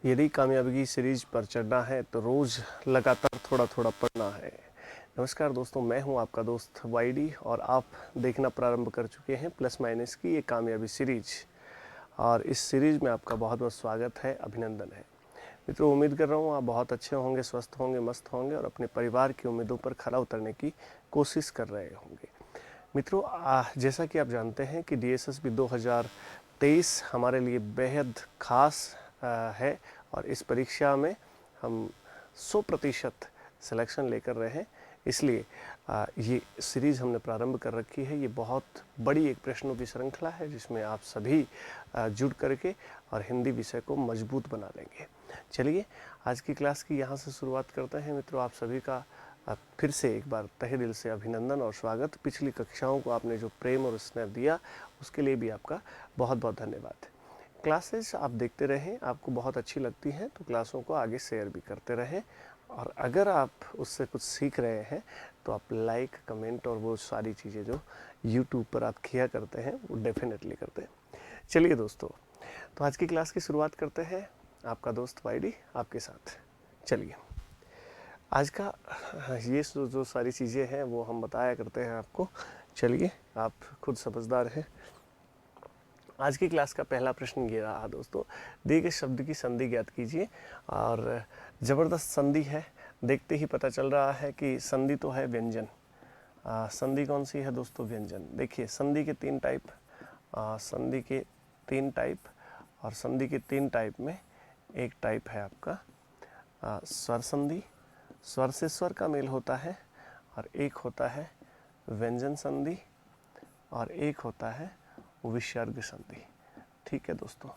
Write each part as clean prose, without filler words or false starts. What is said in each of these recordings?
यदि कामयाबी की सीरीज पर चढ़ना है तो रोज़ लगातार थोड़ा थोड़ा पढ़ना है। नमस्कार दोस्तों, मैं हूं आपका दोस्त वाईडी और आप देखना प्रारंभ कर चुके हैं प्लस माइनस की ये कामयाबी सीरीज। और इस सीरीज में आपका बहुत बहुत स्वागत है, अभिनंदन है। मित्रों, उम्मीद कर रहा हूँ आप बहुत अच्छे होंगे, स्वस्थ होंगे, मस्त होंगे और अपने परिवार की उम्मीदों पर खरा उतरने की कोशिश कर रहे होंगे। मित्रों, जैसा कि आप जानते हैं कि DSSB 2023 हमारे लिए बेहद खास है और इस परीक्षा में हम 100% सिलेक्शन लेकर रहे हैं। इसलिए ये सीरीज़ हमने प्रारंभ कर रखी है। ये बहुत बड़ी एक प्रश्नों की श्रृंखला है जिसमें आप सभी जुड़ करके और हिंदी विषय को मजबूत बना लेंगे। चलिए आज की क्लास की यहाँ से शुरुआत करते हैं। मित्रों, आप सभी का फिर से एक बार तहे दिल से अभिनंदन और स्वागत। पिछली कक्षाओं को आपने जो प्रेम और स्नेह दिया उसके लिए भी आपका बहुत बहुत धन्यवाद। क्लासेस आप देखते रहें, आपको बहुत अच्छी लगती हैं तो क्लासों को आगे शेयर भी करते रहें। और अगर आप उससे कुछ सीख रहे हैं तो आप लाइक, कमेंट और वो सारी चीज़ें जो यूट्यूब पर आप किया करते हैं वो डेफिनेटली करते हैं। चलिए दोस्तों, तो आज की क्लास की शुरुआत करते हैं। आपका दोस्त वाईडी आपके साथ। चलिए, आज का ये जो सारी चीज़ें हैं वो हम बताया करते हैं आपको। चलिए, आप खुद समझदार हैं। आज की क्लास का पहला प्रश्न ये रहा दोस्तों, दिए गए शब्द की संधि ज्ञात कीजिए। और ज़बरदस्त संधि है, देखते ही पता चल रहा है कि संधि तो है व्यंजन। संधि कौन सी है दोस्तों? व्यंजन। देखिए, संधि के तीन टाइप, संधि के तीन टाइप और संधि के तीन टाइप में एक टाइप है आपका स्वर संधि। स्वर से स्वर का मेल होता है। और एक होता है व्यंजन संधि और एक होता है विसर्ग संधि। ठीक है दोस्तों,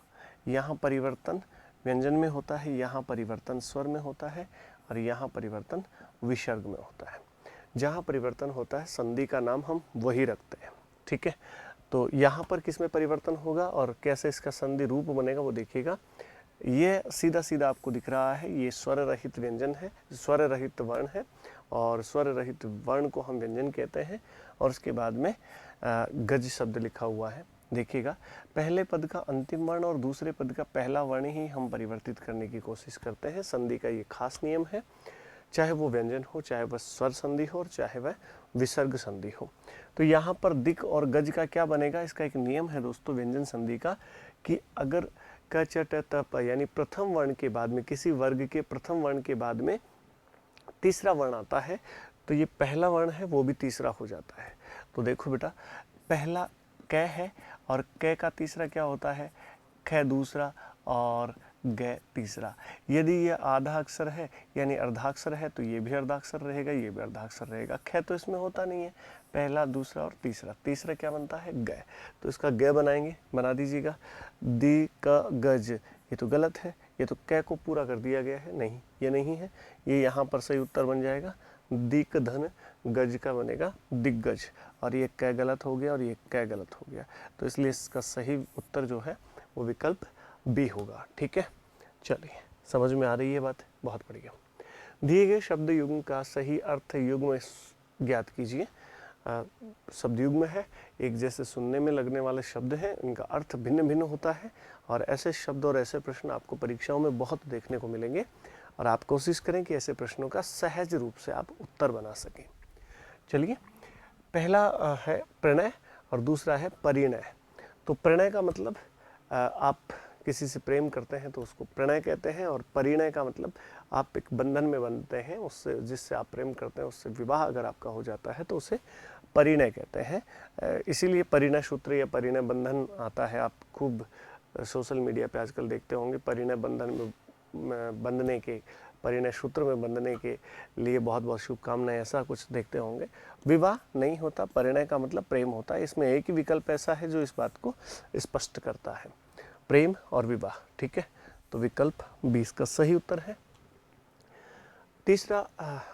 यहाँ परिवर्तन व्यंजन में होता है, यहाँ परिवर्तन स्वर में होता है और यहाँ परिवर्तन विसर्ग में होता है। जहाँ परिवर्तन होता है संधि का नाम हम वही रखते हैं। ठीक है, तो यहाँ पर किस में परिवर्तन होगा और कैसे इसका संधि रूप बनेगा वो देखिएगा। ये सीधा सीधा आपको दिख रहा है, ये स्वर रहित व्यंजन है, स्वर रहित वर्ण है और स्वर रहित वर्ण को हम व्यंजन कहते हैं। और उसके बाद में गज शब्द लिखा हुआ है। देखिएगा, पहले पद का अंतिम वर्ण और दूसरे पद का पहला वर्ण ही हम परिवर्तित करने की कोशिश करते हैं। संधि का ये खास नियम है, चाहे वो व्यंजन हो, चाहे वह स्वर संधि हो और चाहे वह विसर्ग संधि हो। तो यहाँ पर दिक और गज का क्या बनेगा, इसका एक नियम है दोस्तों व्यंजन संधि का, कि अगर क च ट त प यानी प्रथम वर्ण के बाद में, किसी वर्ग के प्रथम वर्ण के बाद में तीसरा वर्ण आता है तो ये पहला वर्ण है वो भी तीसरा हो जाता है। तो देखो बेटा, पहला क है और क का तीसरा क्या होता है? ख दूसरा और ग तीसरा। यदि ये आधा अक्षर है यानी अर्धाक्षर है तो ये भी अर्धाक्षर रहेगा, ये भी अर्धाक्षर रहेगा। ख तो इसमें होता नहीं है, पहला, दूसरा और तीसरा। तीसरा क्या बनता है? ग। तो इसका ग बनाएंगे, बना दीजिएगा। दी क गज, ये तो गलत है, ये तो क को पूरा कर दिया गया है। नहीं, ये नहीं है, ये यहाँ पर सही उत्तर बन जाएगा दिक धन गज का बनेगा दिग्गज। और ये क गलत हो गया और ये क गलत हो गया, तो इसलिए इसका सही उत्तर जो है वो विकल्प बी होगा। ठीक है, चलिए, समझ में आ रही है बात? बहुत बढ़िया। दिए गए शब्द युग्म का सही अर्थ युग्म ज्ञात कीजिए। शब्द युग्म है, एक जैसे सुनने में लगने वाले शब्द हैं, इनका अर्थ भिन्न भिन्न होता है। और ऐसे शब्द और ऐसे प्रश्न आपको परीक्षाओं में बहुत देखने को मिलेंगे और आप कोशिश करें कि ऐसे प्रश्नों का सहज रूप से आप उत्तर बना सकें। चलिए, पहला है प्रणय और दूसरा है परिणय। तो प्रणय का मतलब आप किसी से प्रेम करते हैं तो उसको प्रणय कहते हैं, और परिणय का मतलब आप एक बंधन में बंधते हैं, उससे जिससे आप प्रेम करते हैं उससे विवाह अगर आपका हो जाता है तो उसे परिणय कहते हैं। इसीलिए परिणय सूत्र या परिणय बंधन आता है। आप खूब सोशल मीडिया पे आजकल देखते होंगे परिणय बंधन में बंधने के, परिणय सूत्र में बंधने के लिए बहुत बहुत शुभकामनाएं, ऐसा कुछ देखते होंगे। विवाह नहीं होता, परिणय का मतलब प्रेम होता है। इसमें एक ही विकल्प ऐसा है जो इस बात को स्पष्ट करता है, प्रेम और विवाह। ठीक है, तो विकल्प 20 का सही उत्तर है। तीसरा,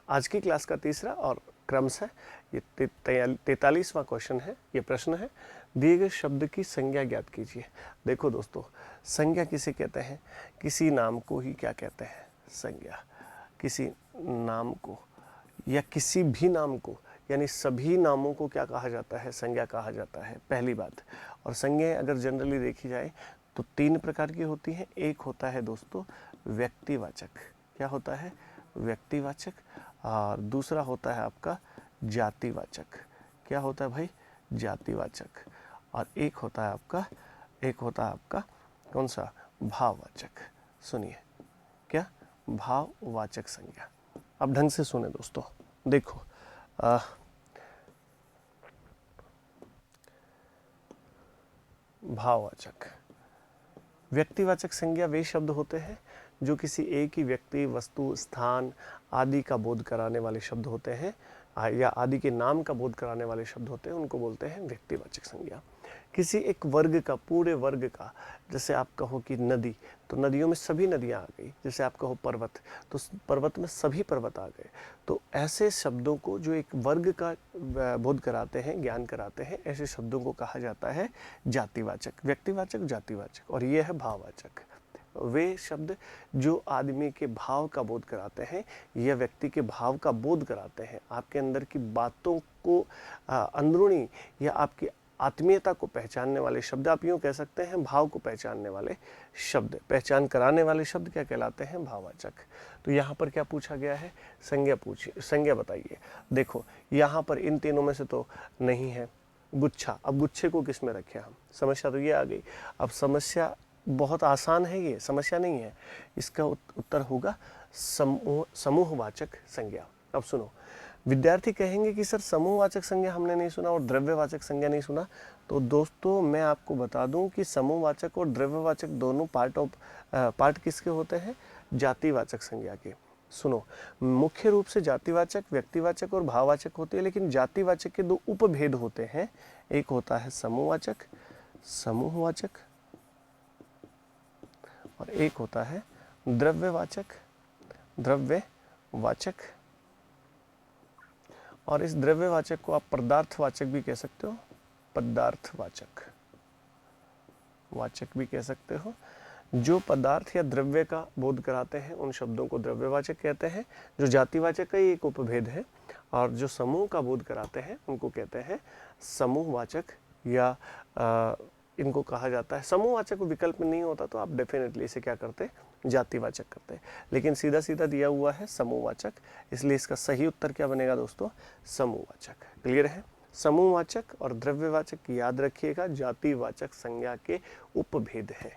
आज की क्लास का तीसरा और क्रमशः ये 43वां क्वेश्चन है, ये प्रश्न है, दिए गए शब्द की संज्ञा ज्ञात कीजिए। देखो दोस्तों, संज्ञा किसे कहते हैं? किसी नाम को ही क्या कहते हैं? संज्ञा। किसी नाम को या किसी भी नाम को, यानी सभी नामों को क्या कहा जाता है? संज्ञा कहा जाता है, पहली बात। और संज्ञा अगर जनरली देखी जाए तो 3 प्रकार की होती हैं। एक होता है दोस्तों व्यक्तिवाचक, क्या होता है? व्यक्तिवाचक। और दूसरा होता है आपका जातिवाचक, क्या होता है भाई? जातिवाचक। और एक होता है आपका कौन सा? भाववाचक। सुनिए, क्या? भाववाचक संज्ञा। अब ढंग से सुने दोस्तों, देखो भाववाचक, व्यक्तिवाचक संज्ञा वे शब्द होते हैं जो किसी एक ही व्यक्ति, वस्तु, स्थान आदि का बोध कराने वाले शब्द होते हैं, या आदि के नाम का बोध कराने वाले शब्द होते हैं, उनको बोलते हैं व्यक्तिवाचक संज्ञा। किसी एक वर्ग का, पूरे वर्ग का, जैसे आप कहो कि नदी, तो नदियों में सभी नदियां आ गई। जैसे आप कहो पर्वत, तो पर्वत में सभी पर्वत आ गए। तो ऐसे शब्दों को जो एक वर्ग का बोध कराते हैं, ज्ञान कराते हैं, ऐसे शब्दों को कहा जाता है जातिवाचक, व्यक्तिवाचक, जातिवाचक। और ये है भाववाचक, वे शब्द जो आदमी के भाव का बोध कराते हैं या व्यक्ति के भाव का बोध कराते हैं, आपके अंदर की बातों को अंदरूनी या आपकी आत्मीयता को पहचानने वाले शब्द, आप यूँ कह सकते हैं भाव को पहचानने वाले शब्द, पहचान कराने वाले शब्द क्या कहलाते हैं? भाववाचक। तो यहाँ पर क्या पूछा गया है? संज्ञा पूछिए, संज्ञा बताइए। देखो यहाँ पर इन तीनों में से तो नहीं है गुच्छा। अब गुच्छे को किस में रखें हम? समस्या तो ये आ गई। अब समस्या बहुत आसान है, ये समस्या नहीं है। इसका उत्तर होगा समूहवाचक संज्ञा। अब सुनो, विद्यार्थी कहेंगे कि सर समूहवाचक संज्ञा हमने नहीं सुना और द्रव्यवाचक संज्ञा नहीं सुना। तो दोस्तों मैं आपको बता दूं कि समूहवाचक और द्रव्यवाचक दोनों पार्ट किसके होते हैं? जातिवाचक संज्ञा के। सुनो, मुख्य रूप से जातिवाचक, व्यक्तिवाचक और भाववाचक होते हैं, लेकिन जातिवाचक के 2 उपभेद होते हैं। एक होता है समूहवाचक, और एक होता है द्रव्यवाचक। और इस द्रव्यवाचक को आप पदार्थवाचक भी कह सकते हो, वाचक भी कह सकते हो। जो पदार्थ या द्रव्य का बोध कराते हैं उन शब्दों को द्रव्यवाचक कहते हैं। जो जातिवाचक का ही एक उपभेद है। और जो समूह का बोध कराते हैं उनको कहते हैं समूहवाचक, या इनको कहा जाता है, समूहवाचक विकल्प में नहीं होता तो आप डेफिनेटली इसे क्या करते? जातिवाचक करते हैं। लेकिन सीधा सीधा दिया हुआ है समूहवाचक, इसलिए इसका सही उत्तर क्या बनेगा दोस्तों? समूहवाचक। क्लियर है? समूहवाचक और द्रव्यवाचक याद रखिएगा, जातिवाचक संज्ञा के उपभेद है।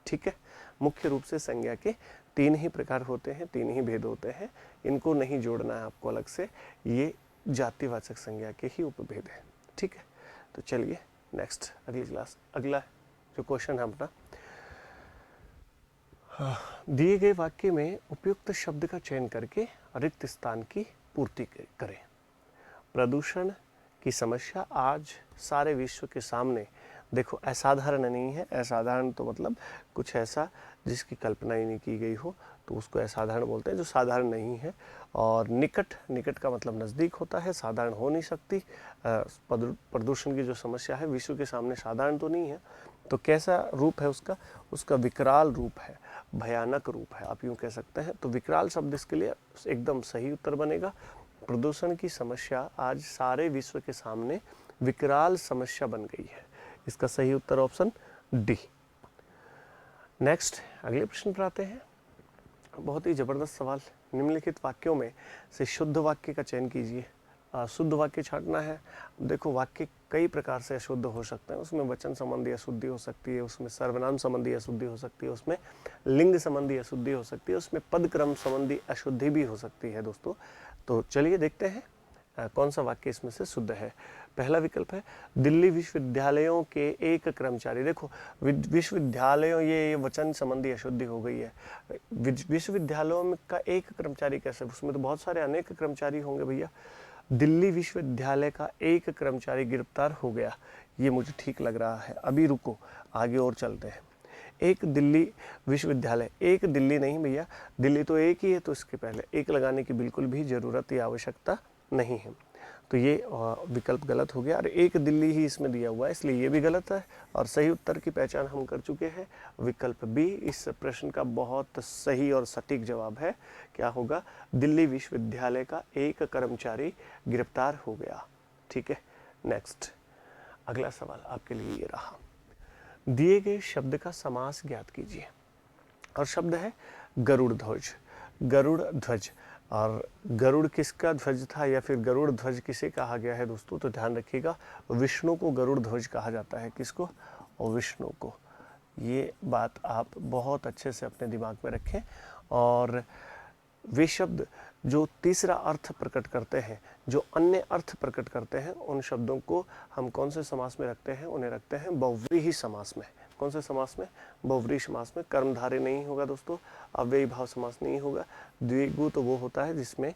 ठीक है? मुख्य रूप से संज्ञा के 3 ही प्रकार होते हैं, 3 ही भेद होते हैं, इनको नहीं जोड़ना है आपको अलग से, ये जातिवाचक संज्ञा के ही उपभेद है। ठीक है? तो चलिए नेक्स्ट, अगला जो क्वेश्चन है अपना, दिए गए वाक्य में उपयुक्त शब्द का चयन करके रिक्त स्थान की पूर्ति करें। प्रदूषण की समस्या आज सारे विश्व के सामने, देखो असाधारण नहीं है, असाधारण तो मतलब कुछ ऐसा जिसकी कल्पना ही नहीं की गई हो, तो उसको असाधारण बोलते हैं, जो साधारण नहीं है। और निकट का मतलब नज़दीक होता है, साधारण हो नहीं सकती। प्रदूषण की जो समस्या है विश्व के सामने साधारण तो नहीं है, तो कैसा रूप है उसका विकराल रूप है, भयानक रूप है, आप यूँ कह सकते हैं। तो विकराल शब्द इसके लिए एकदम सही उत्तर बनेगा। प्रदूषण की समस्या आज सारे विश्व के सामने विकराल समस्या बन गई है। इसका सही उत्तर ऑप्शन डी। नेक्स्ट, अगले प्रश्न पर आते हैं। बहुत ही जबरदस्त सवाल। निम्नलिखित वाक्यों में से शुद्ध वाक्य का चयन कीजिए। शुद्ध वाक्य छांटना है। देखो वाक्य कई प्रकार से अशुद्ध हो सकते हैं, उसमें वचन संबंधी अशुद्धि हो सकती है, उसमें सर्वनाम संबंधी अशुद्धि हो सकती है, उसमें लिंग संबंधी अशुद्धि हो सकती है, उसमें पद क्रम संबंधी अशुद्धि भी हो सकती है दोस्तों। तो चलिए देखते हैं कौन सा वाक्य इसमें से शुद्ध है। पहला विकल्प है दिल्ली विश्वविद्यालयों के एक कर्मचारी। देखो विश्वविद्यालयों, ये वचन संबंधी अशुद्धि हो गई है। विश्वविद्यालयों का एक कर्मचारी कैसे? उसमें तो बहुत सारे अनेक कर्मचारी होंगे भैया। दिल्ली विश्वविद्यालय का एक कर्मचारी गिरफ्तार हो गया, ये मुझे ठीक लग रहा है। अभी रुको, आगे और चलते हैं। एक दिल्ली विश्वविद्यालय, एक दिल्ली नहीं भैया, दिल्ली तो एक ही है, तो इसके पहले एक लगाने की बिल्कुल भी जरूरत या आवश्यकता नहीं है। तो ये विकल्प गलत हो गया, और एक दिल्ली ही इसमें दिया हुआ है, इसलिए ये भी गलत है। और सही उत्तर की पहचान हम कर चुके हैं। विकल्प बी इस प्रश्न का बहुत सही और सटीक जवाब है। क्या होगा? दिल्ली विश्वविद्यालय का एक कर्मचारी गिरफ्तार हो गया। ठीक है, नेक्स्ट अगला सवाल आपके लिए ये रहा। दिए गए शब्द का समास ज्ञात कीजिए। और शब्द है गरुड़ ध्वज। गरुड़ ध्वज, और गरुड़ किसका ध्वज था या फिर गरुड़ ध्वज किसे कहा गया है दोस्तों? तो ध्यान रखिएगा, विष्णु को गरुड़ ध्वज कहा जाता है। किसको? और विष्णु को। ये बात आप बहुत अच्छे से अपने दिमाग में रखें। और वे शब्द जो तीसरा अर्थ प्रकट करते हैं, जो अन्य अर्थ प्रकट करते हैं, उन शब्दों को हम कौन से समास में रखते हैं? उन्हें रखते हैं बहुव्रीहि समास में। कौन से समास में? बहुव्रीहि समास में। कर्मधारय नहीं होगा दोस्तों, अव्ययी भाव समास नहीं होगा। द्विगु तो वो होता है जिसमें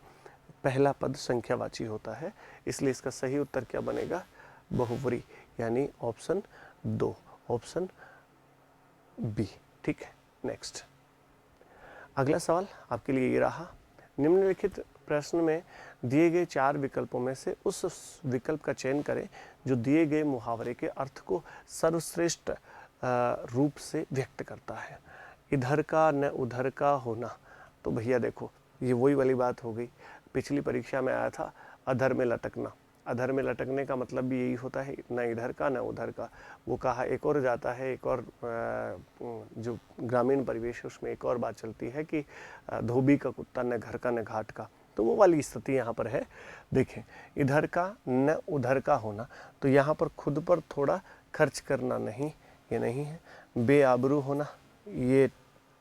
पहला पद संख्यावाची होता है, इसलिए इसका सही उत्तर क्या बनेगा? बहुव्रीहि, यानी ऑप्शन 2, ऑप्शन बी। ठीक है, नेक्स्ट अगला सवाल आपके लिए ये रहा। निम्नलिखित प्रश्न में दिए गए 4 विकल्पों में से उस विकल्प का चयन करें जो दिए गए मुहावरे के अर्थ को सर्वश्रेष्ठ रूप से व्यक्त करता है। इधर का न उधर का होना, तो भैया देखो ये वही वाली बात हो गई, पिछली परीक्षा में आया था अधर में लटकना। अधर में लटकने का मतलब भी यही होता है, न इधर का न उधर का। वो कहा एक और जाता है, एक और जो ग्रामीण परिवेश है उसमें एक और बात चलती है कि धोबी का कुत्ता न घर का न घाट का, तो वो वाली स्थिति यहाँ पर है। देखें, इधर का न उधर का होना, तो यहाँ पर खुद पर थोड़ा खर्च करना नहीं, ये नहीं है। बेआबरू होना, ये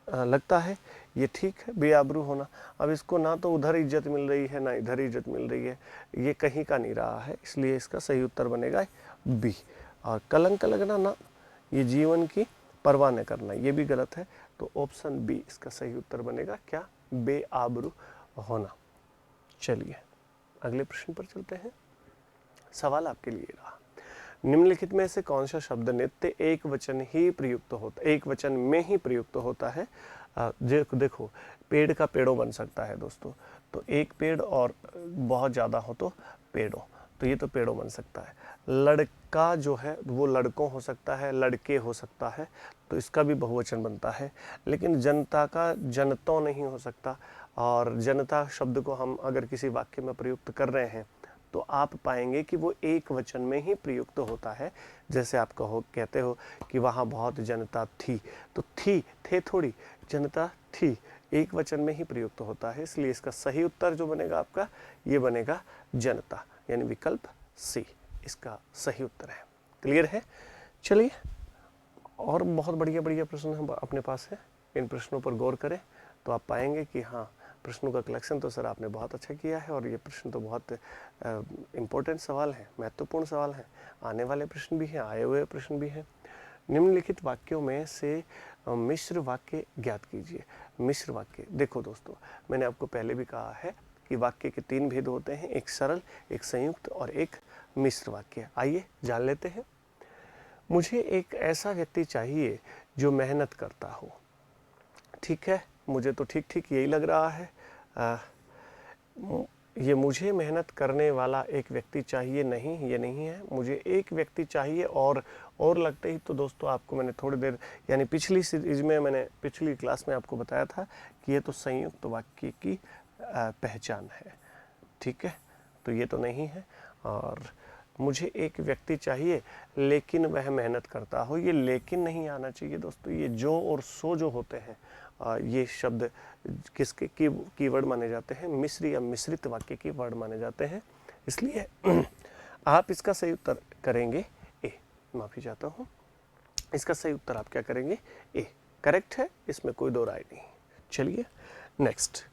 लगता है ये ठीक है, बेआबरू होना। अब इसको ना तो उधर इज्जत मिल रही है ना इधर इज्जत मिल रही है, ये कहीं का नहीं रहा है, इसलिए इसका सही उत्तर बनेगा बी। और कलंक लगना ना, ये जीवन की परवाह न करना, ये भी गलत है, तो ऑप्शन बी इसका सही उत्तर बनेगा क्या? बेआबरू होना। चलिए अगले प्रश्न पर चलते हैं। सवाल आपके लिए रहा, निम्नलिखित में से कौन सा शब्द नित्य एक वचन ही प्रयुक्त होता, एक वचन में ही प्रयुक्त होता है? देखो, पेड़ का पेड़ों बन सकता है दोस्तों, तो एक पेड़ और बहुत ज़्यादा हो तो पेड़ों, तो ये तो पेड़ों बन सकता है। लड़का जो है वो लड़कों हो सकता है, लड़के हो सकता है, तो इसका भी बहुवचन बनता है। लेकिन जनता का जनतों नहीं हो सकता, और जनता शब्द को हम अगर किसी वाक्य में प्रयुक्त कर रहे हैं तो आप पाएंगे कि वो एक वचन में ही प्रयुक्त होता है। जैसे आप कहते हो कि वहाँ बहुत जनता थी, तो थी, थे थोड़ी, जनता थी, एक वचन में ही प्रयुक्त होता है, इसलिए इसका सही उत्तर जो बनेगा आपका, ये बनेगा जनता, यानी विकल्प सी इसका सही उत्तर है। क्लियर है? चलिए, और बहुत बढ़िया बढ़िया प्रश्न हम अपने पास है, इन प्रश्नों पर गौर करें तो आप पाएंगे कि हाँ, प्रश्नों का कलेक्शन तो सर आपने बहुत अच्छा किया है, और ये प्रश्न तो बहुत इम्पोर्टेंट सवाल है, महत्वपूर्ण सवाल है। आने वाले प्रश्न भी हैं, आए हुए प्रश्न भी हैं। निम्नलिखित वाक्यों में से मिश्र वाक्य ज्ञात कीजिए। मिश्र वाक्य, देखो दोस्तों, मैंने आपको पहले भी कहा है कि वाक्य के 3 भेद होते हैं, एक सरल, एक संयुक्त और एक मिश्र वाक्य। आइए जान लेते हैं। मुझे एक ऐसा व्यक्ति चाहिए जो मेहनत करता हो। ठीक है, मुझे तो ठीक ठीक यही लग रहा है। ये मुझे मेहनत करने वाला एक व्यक्ति चाहिए नहीं, ये नहीं है। मुझे एक व्यक्ति चाहिए और लगते ही तो दोस्तों आपको मैंने थोड़ी देर यानी पिछली सीरीज में, मैंने पिछली क्लास में आपको बताया था कि ये तो संयुक्त वाक्य की पहचान है। ठीक है, तो ये तो नहीं है। और मुझे एक व्यक्ति चाहिए लेकिन वह मेहनत करता हो, ये लेकिन नहीं आना चाहिए दोस्तों। ये जो और सो जो होते हैं, ये शब्द किसके कीवर्ड माने जाते हैं? मिश्र या मिश्रित वाक्य की वर्ड माने जाते हैं, इसलिए आप इसका सही उत्तर करेंगे ए। माफी चाहता हूँ, इसका सही उत्तर आप क्या करेंगे? ए करेक्ट है, इसमें कोई दो राय नहीं। चलिए नेक्स्ट।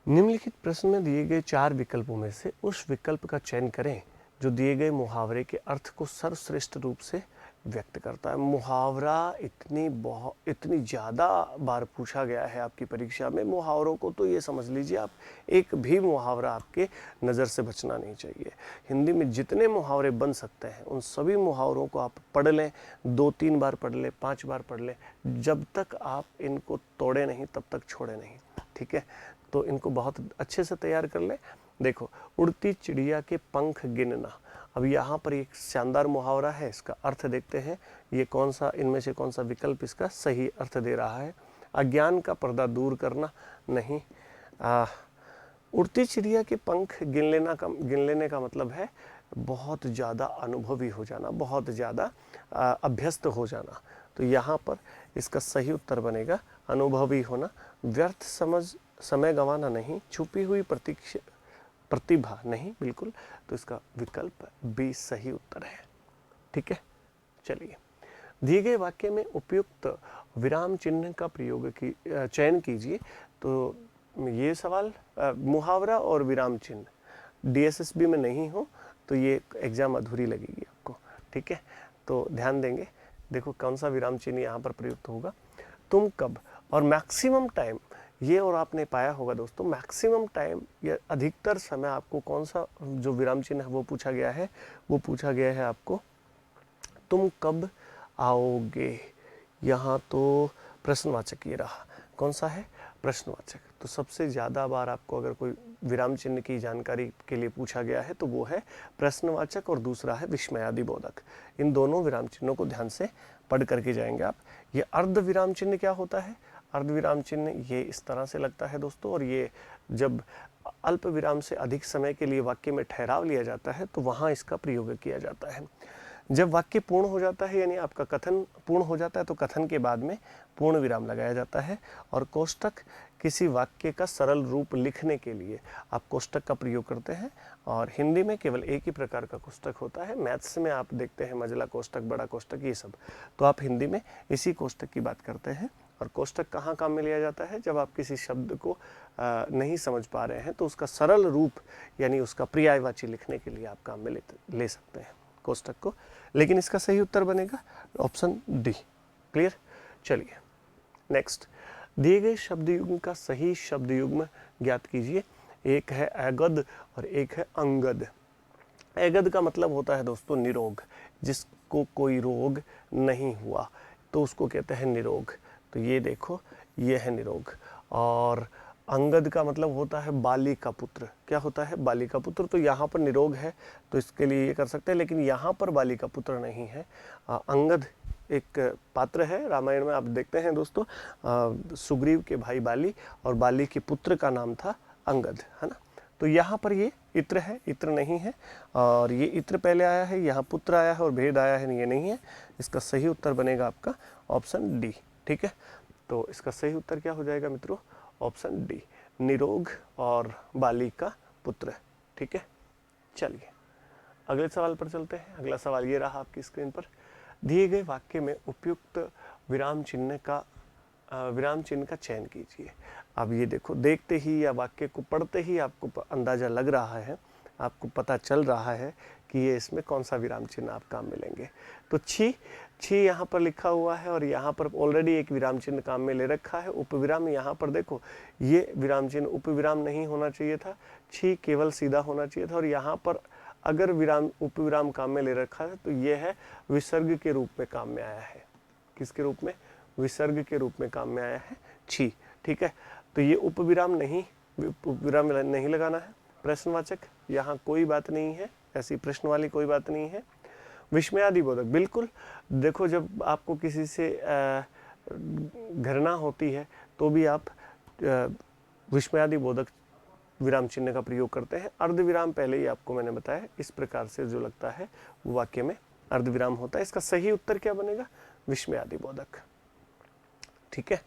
निम्नलिखित प्रश्न में दिए गए 4 विकल्पों में से उस विकल्प का चयन करें जो दिए गए मुहावरे के अर्थ को सर्वश्रेष्ठ रूप से व्यक्त करता है। मुहावरा इतनी ज़्यादा बार पूछा गया है आपकी परीक्षा में, मुहावरों को तो ये समझ लीजिए आप, एक भी मुहावरा आपके नज़र से बचना नहीं चाहिए। हिंदी में जितने मुहावरे बन सकते हैं उन सभी मुहावरों को आप पढ़ लें, 2-3 बार पढ़ लें, 5 बार पढ़ लें, जब तक आप इनको तोड़े नहीं तब तक छोड़े नहीं। ठीक है, तो इनको बहुत अच्छे से तैयार कर लें। देखो, उड़ती चिड़िया के पंख गिनना, अब यहाँ पर एक शानदार मुहावरा है, इसका अर्थ देखते हैं। ये कौन सा, इनमें से कौन सा विकल्प इसका सही अर्थ दे रहा है? अज्ञान का पर्दा दूर करना, नहीं। उड़ती चिड़िया के पंख गिन लेने का मतलब है बहुत ज़्यादा अनुभवी हो जाना, बहुत ज़्यादा अभ्यस्त हो जाना। तो यहाँ पर इसका सही उत्तर बनेगा अनुभवी होना। व्यर्थ समय गंवाना नहीं, छुपी हुई प्रतिभा नहीं, बिल्कुल। तो इसका विकल्प बी सही उत्तर है। ठीक है, चलिए। दिए गए वाक्य में उपयुक्त विराम चिन्ह का चयन कीजिए। तो ये सवाल मुहावरा और विराम चिन्ह DSSB में नहीं हो तो ये एग्जाम अधूरी लगेगी आपको। ठीक है, तो ध्यान देंगे। देखो कौन सा विराम चिन्ह यहाँ पर प्रयुक्त होगा। तुम कब और मैक्सिमम टाइम, ये और आपने पाया होगा दोस्तों, मैक्सिमम टाइम या अधिकतर समय आपको कौन सा जो विराम चिन्ह है वो पूछा गया है, वो पूछा गया है आपको तुम कब आओगे। यहाँ तो प्रश्नवाचक ये रहा, कौन सा है, प्रश्नवाचक। तो सबसे ज़्यादा बार आपको अगर कोई विराम चिन्ह की जानकारी के लिए पूछा गया है तो वो है प्रश्नवाचक और दूसरा है विस्मयादि बोधक। इन दोनों विराम चिन्हों को ध्यान से पढ़ करके जाएंगे आप। ये अर्ध विराम चिन्ह क्या होता है, अर्ध विराम चिन्ह ये इस तरह से लगता है दोस्तों, और ये जब अल्प विराम से अधिक समय के लिए वाक्य में ठहराव लिया जाता है तो वहाँ इसका प्रयोग किया जाता है। जब वाक्य पूर्ण हो जाता है, यानी आपका कथन पूर्ण हो जाता है, तो कथन के बाद में पूर्ण विराम लगाया जाता है। और कोष्टक किसी वाक्य का सरल रूप लिखने के लिए आप कोष्टक का प्रयोग करते हैं। और हिंदी में केवल एक ही प्रकार का कोष्टक होता है। मैथ्स में आप देखते हैं मझला कोष्टक, बड़ा कोष्टक, ये सब, तो आप हिंदी में इसी कोष्टक की बात करते हैं। और कोष्टक कहाँ काम में लिया जाता है, जब आप किसी शब्द को नहीं समझ पा रहे हैं तो उसका सरल रूप यानी उसका पर्यायवाची लिखने के लिए आप काम में ले सकते हैं कोष्टक को। लेकिन इसका सही उत्तर बनेगा ऑप्शन डी। क्लियर, चलिए नेक्स्ट। दिए गए शब्द युग्म का सही शब्द युग्म ज्ञात कीजिए। एक है अगद और एक है अंगद। अगद का मतलब होता है दोस्तों निरोग, जिसको कोई रोग नहीं हुआ तो उसको कहते हैं निरोग। तो ये देखो, ये है निरोग। और अंगद का मतलब होता है बाली का पुत्र। क्या होता है, बाली का पुत्र। तो यहाँ पर निरोग है तो इसके लिए ये कर सकते हैं, लेकिन यहाँ पर बाली का पुत्र नहीं है। अंगद एक पात्र है रामायण में, आप देखते हैं दोस्तों, सुग्रीव के भाई बाली और बाली के पुत्र का नाम था अंगद, है ना। तो यहाँ पर ये इत्र है, इत्र नहीं है। और ये इत्र पहले आया है, यहाँ पुत्र आया है और भेद आया है, ये नहीं है। इसका सही उत्तर बनेगा आपका ऑप्शन डी। ठीक है, तो इसका सही उत्तर क्या हो जाएगा मित्रों, ऑप्शन डी, निरोग और बाली का पुत्र। ठीक है, चलिए अगले सवाल पर चलते हैं। अगला सवाल ये रहा आपकी स्क्रीन पर। दिए गए वाक्य में उपयुक्त विराम चिन्ह का चयन कीजिए। अब ये देखो, देखते ही या वाक्य को पढ़ते ही आपको अंदाजा लग रहा है, आपको पता चल रहा है कि ये इसमें कौन सा विराम चिन्ह आप काम मिलेंगे। तो छी यहाँ पर लिखा हुआ है और यहाँ पर ऑलरेडी एक विराम चिन्ह काम में ले रखा है। उपविराम यहाँ पर देखो, ये विराम चिन्ह उपविराम नहीं होना चाहिए था, छी केवल सीधा होना चाहिए था। और यहाँ पर अगर उपविराम काम में ले रखा है तो ये है विसर्ग के रूप में काम में आया है। किसके रूप में, विसर्ग के रूप में काम में आया है छी। ठीक है, तो ये उपविराम नहीं लगाना है। प्रश्नवाचक यहाँ कोई बात नहीं है, ऐसी प्रश्न वाली कोई बात नहीं है। विस्मयादि बोधक, बिल्कुल। देखो जब आपको किसी से घृणा होती है तो भी आप विस्मयादि बोधक विराम चिन्ह का प्रयोग करते हैं। अर्धविराम पहले ही आपको मैंने बताया, इस प्रकार से जो लगता है वो वाक्य में अर्धविराम होता है। इसका सही उत्तर क्या बनेगा, विस्मयादि बोधक। ठीक है,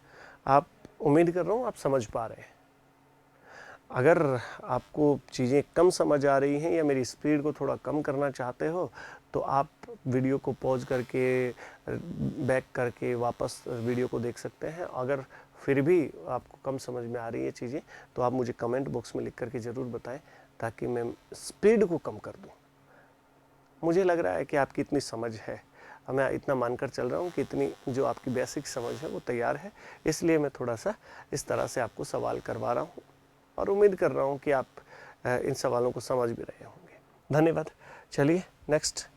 आप उम्मीद कर रहा हूँ आप समझ पा रहे हैं। अगर आपको चीज़ें कम समझ आ रही हैं या मेरी स्पीड को थोड़ा कम करना चाहते हो तो आप वीडियो को पॉज करके बैक करके वापस वीडियो को देख सकते हैं। अगर फिर भी आपको कम समझ में आ रही है चीज़ें तो आप मुझे कमेंट बॉक्स में लिख करके ज़रूर बताएं ताकि मैं स्पीड को कम कर दूं। मुझे लग रहा है कि आपकी इतनी समझ है, मैं इतना मानकर चल रहा हूँ कि इतनी जो आपकी बेसिक समझ है वो तैयार है, इसलिए मैं थोड़ा सा इस तरह से आपको सवाल करवा रहा हूँ और उम्मीद कर रहा हूँ कि आप इन सवालों को समझ भी रहे होंगे। धन्यवाद। चलिए नेक्स्ट,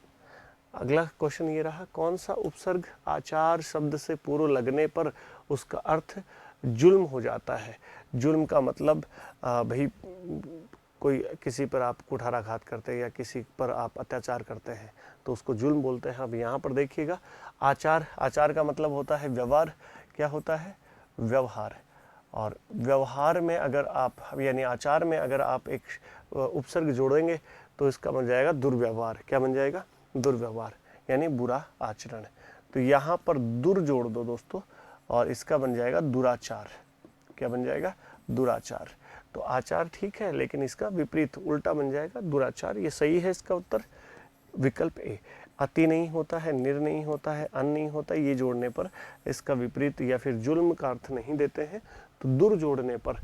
अगला क्वेश्चन ये रहा, कौन सा उपसर्ग आचार शब्द से पूर्व लगने पर उसका अर्थ जुल्म हो जाता है। जुल्म का मतलब भाई कोई किसी पर आप कुठाराघात करते हैं या किसी पर आप अत्याचार करते हैं तो उसको जुल्म बोलते हैं। अब यहाँ पर देखिएगा, आचार का मतलब होता है व्यवहार। क्या होता है, व्यवहार। और व्यवहार में अगर आप यानी आचार में अगर आप एक उपसर्ग जोड़ेंगे तो इसका बन जाएगा दुर्व्यवहार। क्या बन जाएगा? दुर्व्यवहार, यानी बुरा आचरण। तो यहाँ पर दुर जोड़ दो दोस्तों और इसका बन जाएगा दुराचार। क्या बन जाएगा? दुराचार। तो आचार ठीक है, लेकिन इसका विपरीत उल्टा बन जाएगा दुराचार। ये सही है इसका उत्तर, विकल्प ए। अति नहीं होता है, निर नहीं होता है, अन नहीं होता, ये जोड़ने पर इसका विपरीत या फिर जुल्म का अर्थ नहीं देते हैं। तो दुर जोड़ने पर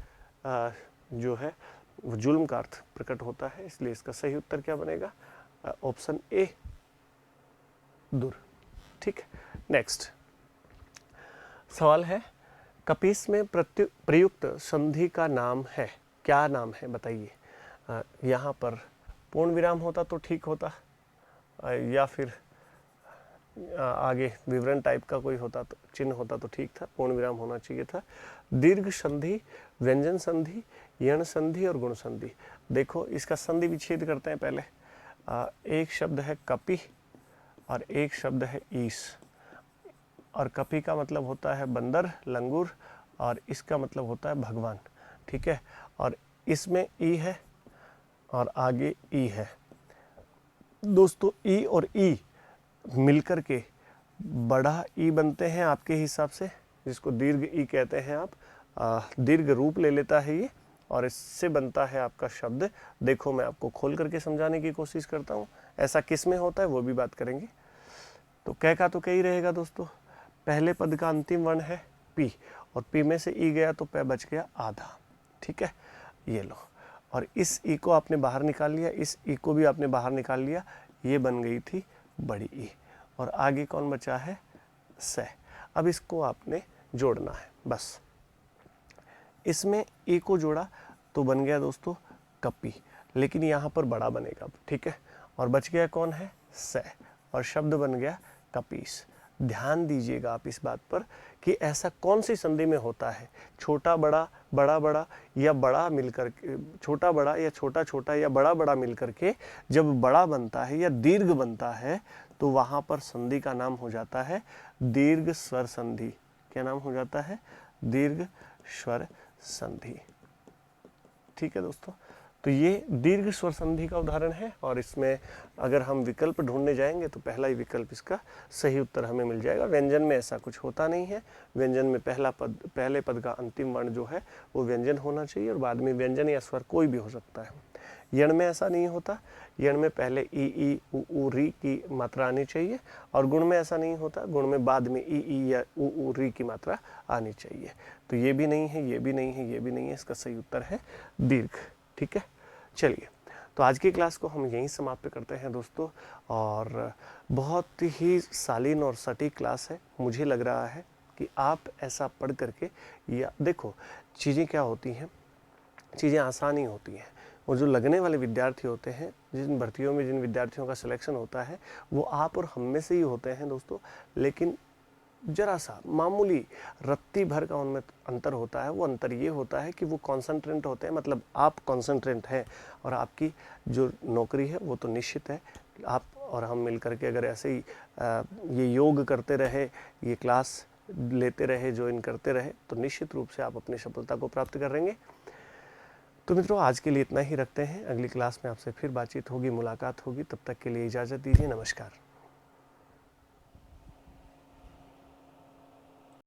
जो है वो जुल्म का अर्थ प्रकट होता है, इसलिए इसका सही उत्तर क्या बनेगा? ऑप्शन ए, दुर। ठीक है, नेक्स्ट सवाल है, कपीस में प्रयुक्त संधि का नाम है, क्या नाम है बताइए। यहाँ पर पूर्ण विराम होता तो ठीक होता, या फिर आगे विवरण टाइप का कोई होता तो चिन्ह होता तो ठीक था, पूर्ण विराम होना चाहिए था। दीर्घ संधि, व्यंजन संधि, यण संधि और गुण संधि। देखो इसका संधि विच्छेद करते हैं पहले। एक शब्द है कपि और एक शब्द है ईश, और कपि का मतलब होता है बंदर, लंगूर, और इसका मतलब होता है भगवान। ठीक है, और इसमें ई है और आगे ई है। दोस्तों ई और ई मिलकर के बड़ा ई बनते हैं आपके हिसाब से, जिसको दीर्घ ई कहते हैं आप। दीर्घ रूप ले लेता है ये, और इससे बनता है आपका शब्द। देखो मैं आपको खोल करके समझाने की कोशिश करता हूँ, ऐसा किस में होता है वो भी बात करेंगे। तो कै का तो कई रहेगा दोस्तों। पहले पद का अंतिम वर्ण है पी, और पी में से ई गया तो पै बच गया आधा। ठीक है, ये लो, और इस ई को आपने बाहर निकाल लिया, इस ई को भी आपने बाहर निकाल लिया, ये बन गई थी बड़ी ई, और आगे कौन बचा है? से। अब इसको आपने जोड़ना है बस। इसमें ई को जोड़ा तो बन गया दोस्तों कपी, लेकिन यहाँ पर बड़ा बनेगा। ठीक है, और बच गया कौन है? से, और शब्द बन गया कपीस। ध्यान दीजिएगा आप इस बात पर कि ऐसा कौन सी संधि में होता है, छोटा बड़ा, बड़ा बड़ा, या बड़ा मिलकर के, छोटा बड़ा या छोटा छोटा या बड़ा बड़ा मिलकर के जब बड़ा बनता है या दीर्घ बनता है, तो वहाँ पर संधि का नाम हो जाता है दीर्घ स्वर संधि। क्या नाम हो जाता है? दीर्घ स्वर संधि। ठीक है दोस्तों, तो ये दीर्घ स्वर संधि का उदाहरण है, और इसमें अगर हम विकल्प ढूंढने जाएंगे तो पहला ही विकल्प इसका सही उत्तर हमें मिल जाएगा। व्यंजन में ऐसा कुछ होता नहीं है। व्यंजन में पहले पद का अंतिम वर्ण जो है वो व्यंजन होना चाहिए, और बाद में व्यंजन या स्वर कोई भी हो सकता है। यण में ऐसा नहीं होता। यण में पहले ई उ री की मात्रा आनी चाहिए, और गुण में ऐसा नहीं होता। गुण में बाद में ई या उ री की मात्रा आनी चाहिए। तो ये भी नहीं है, ये भी नहीं है, ये भी नहीं है, इसका सही उत्तर है दीर्घ। ठीक है, चलिए, तो आज की क्लास को हम यहीं समाप्त करते हैं दोस्तों, और बहुत ही शालीन और सटीक क्लास है। मुझे लग रहा है कि आप ऐसा पढ़ करके, या देखो चीज़ें क्या होती हैं, चीज़ें आसान ही होती हैं, और जो लगने वाले विद्यार्थी होते हैं, जिन भर्तियों में जिन विद्यार्थियों का सिलेक्शन होता है, वो आप और हम में से ही होते हैं दोस्तों। लेकिन जरा सा मामूली रत्ती भर का उनमें अंतर होता है। वो अंतर ये होता है कि वो कॉन्सेंट्रेंट होते हैं, मतलब आप कॉन्सेंट्रेंट हैं, और आपकी जो नौकरी है वो तो निश्चित है। आप और हम मिलकर के अगर ऐसे ही ये योग करते रहे, ये क्लास लेते रहे, ज्वाइन करते रहे, तो निश्चित रूप से आप अपनी सफलता को प्राप्त करेंगे। तो मित्रों, आज के लिए इतना ही रखते हैं। अगली क्लास में आपसे फिर बातचीत होगी, मुलाकात होगी। तब तक के लिए इजाज़त दीजिए। नमस्कार।